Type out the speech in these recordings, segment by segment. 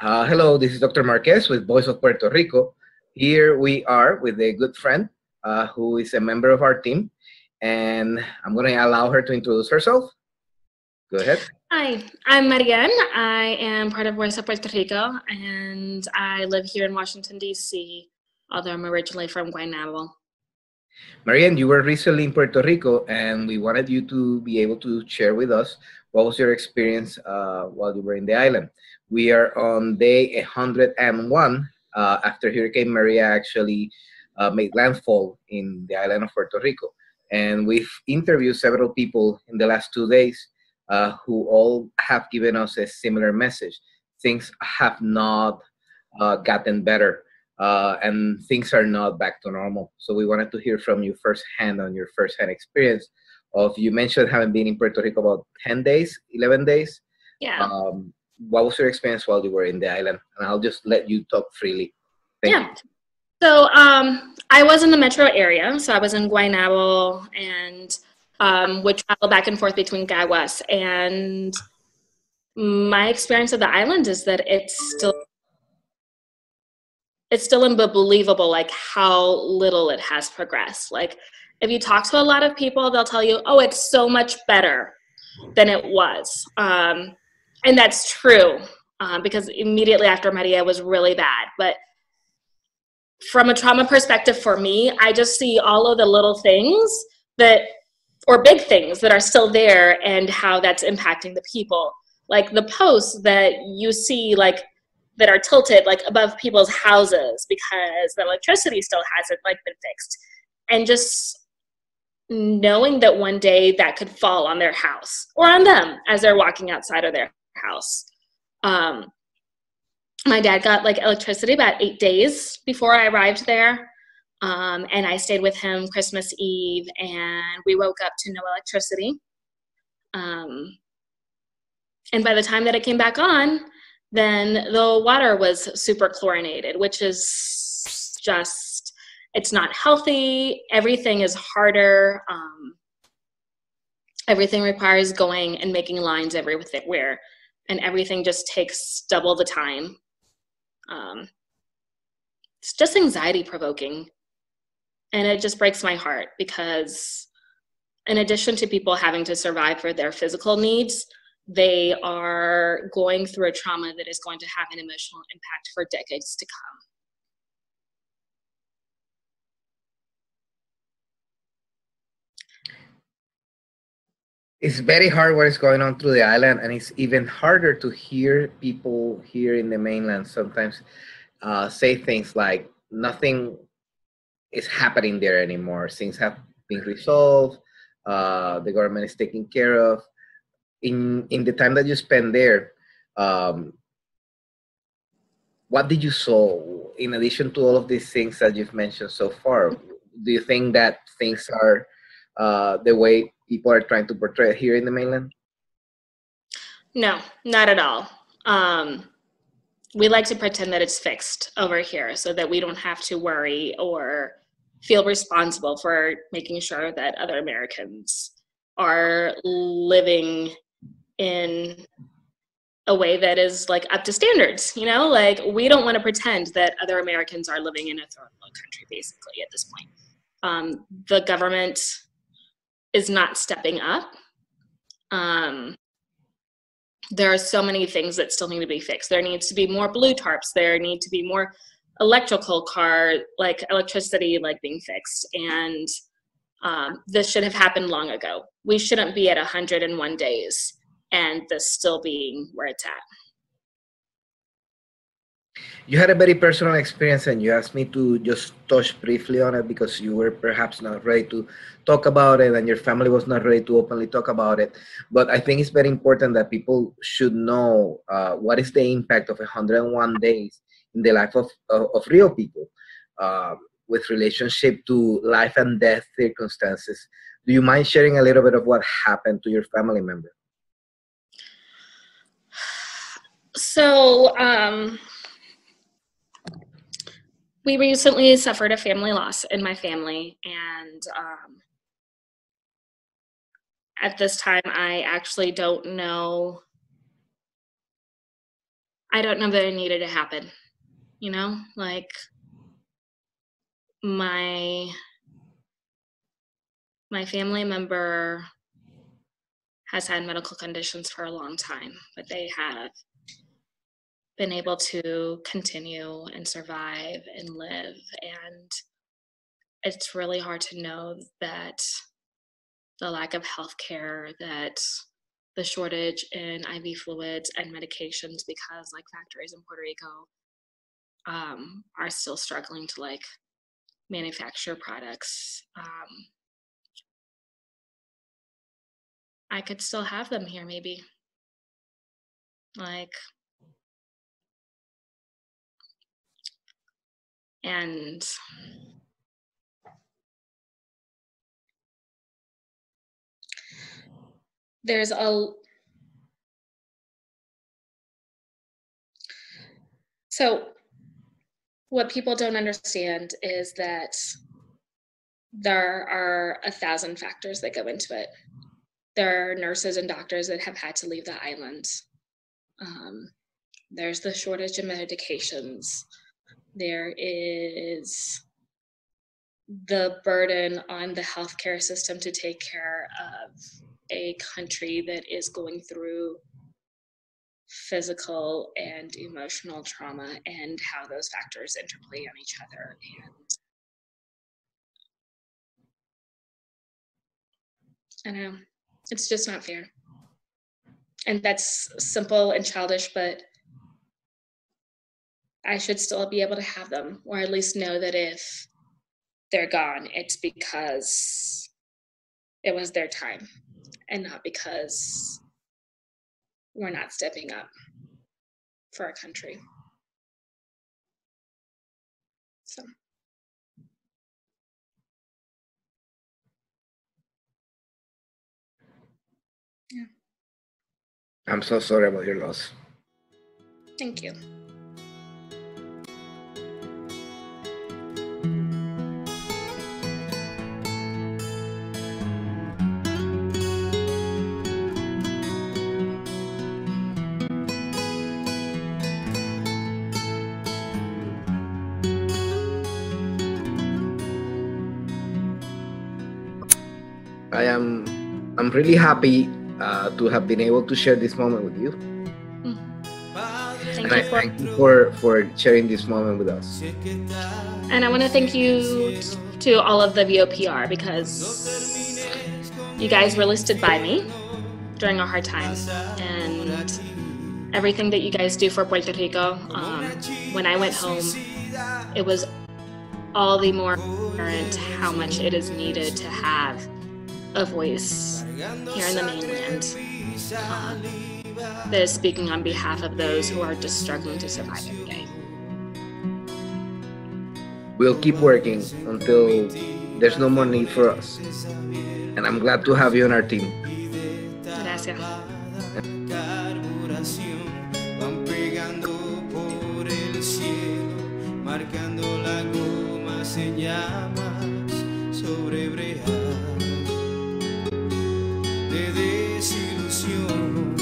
Hello, this is Dr. Marquez with Voice of Puerto Rico. Here we are with a good friend who is a member of our team, and I'm going to allow her to introduce herself. Go ahead. Hi, I'm Marién. I am part of Voice of Puerto Rico, and I live here in Washington, D.C., although I'm originally from Guaynabo. Marianne, you were recently in Puerto Rico, and we wanted you to be able to share with us what was your experience while you were in the island. We are on day 101 after Hurricane Maria actually made landfall in the island of Puerto Rico. And we've interviewed several people in the last 2 days who all have given us a similar message. Things have not gotten better and things are not back to normal. So we wanted to hear from you firsthand on your firsthand experience of you mentioned having been in Puerto Rico about 10 days, 11 days. Yeah. What was your experience while you were in the island? And I'll just let you talk freely. Thank you. So I was in the metro area, so I was in Guaynabo and would travel back and forth between Caguas. And my experience of the island is that it's still unbelievable, like how little it has progressed. Like if you talk to a lot of people, they'll tell you, oh, it's so much better than it was. And that's true because immediately after Maria was really bad. But from a trauma perspective for me, I just see all of the little things or big things that are still there and how that's impacting the people. Like the posts that you see, like that are tilted like above people's houses because the electricity still hasn't like been fixed. And just knowing that one day that could fall on their house or on them as they're walking outside of their house. My dad got like electricity about 8 days before I arrived there. And I stayed with him Christmas Eve and we woke up to no electricity. And by the time that it came back on, then the water was super chlorinated, which is just, it's not healthy. Everything is harder. Everything requires going and making lines everywhere, and everything just takes double the time. It's just anxiety provoking. And it just breaks my heart because in addition to people having to survive for their physical needs, they are going through a trauma that is going to have an emotional impact for decades to come. It's very hard what is going on through the island, and it's even harder to hear people here in the mainland sometimes say things like nothing is happening there anymore. Things have been resolved. The government is taken care of. In the time that you spend there, what did you saw in addition to all of these things that you've mentioned so far? Do you think that things are the way people are trying to portray it here in the mainland? No, not at all. We like to pretend that it's fixed over here so that we don't have to worry or feel responsible for making sure that other Americans are living in a way that is like up to standards, you know, like we don't want to pretend that other Americans are living in a third world country basically at this point. The government is not stepping up. There are so many things that still need to be fixed. There needs to be more blue tarps. There need to be more electricity like being fixed. And this should have happened long ago. We shouldn't be at 101 days and this still being where it's at. You had a very personal experience, and you asked me to just touch briefly on it because you were perhaps not ready to talk about it, and your family was not ready to openly talk about it. But I think it's very important that people should know what is the impact of 101 days in the life of real people with relationship to life and death circumstances. Do you mind sharing a little bit of what happened to your family member? So, we recently suffered a family loss in my family, and at this time, I actually don't know I don't know that it needed to happen, you know? Like, my family member has had medical conditions for a long time, but they have been able to continue and survive and live. And it's really hard to know that the lack of healthcare, that the shortage in IV fluids and medications, because like factories in Puerto Rico are still struggling to like manufacture products. I could still have them here, maybe. Like, and there's so what people don't understand is that there are 1,000 factors that go into it. There are nurses and doctors that have had to leave the island. There's the shortage of medications. There is the burden on the healthcare system to take care of a country that is going through physical and emotional trauma, and how those factors interplay on each other. And I know it's just not fair. And that's simple and childish, but I should still be able to have them, or at least know that if they're gone, it's because it was their time and not because we're not stepping up for our country. So. Yeah. I'm so sorry about your loss. Thank you. I'm really happy to have been able to share this moment with you. Thank you for sharing this moment with us. And I want to thank you to all of the VOPR, because you guys really stood by me during a hard time, and everything that you guys do for Puerto Rico. When I went home, it was all the more apparent how much it is needed to have a voice here in the mainland that is speaking on behalf of those who are just struggling to survive every day. We'll keep working until there's no more need for us. And I'm glad to have you on our team. Gracias. Marcando la goma en llamas sobre brejas de desilusión.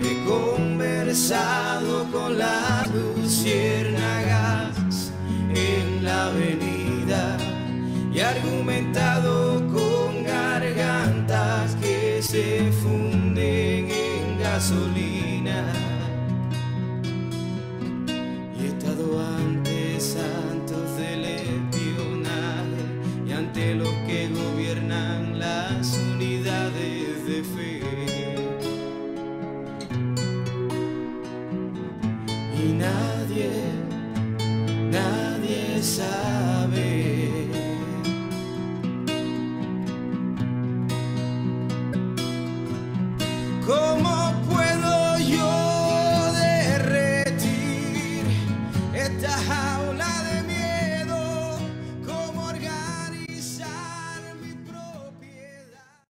He conversado con las luciérnagas en la avenida y argumentado con gargantas que se funden en gasolina.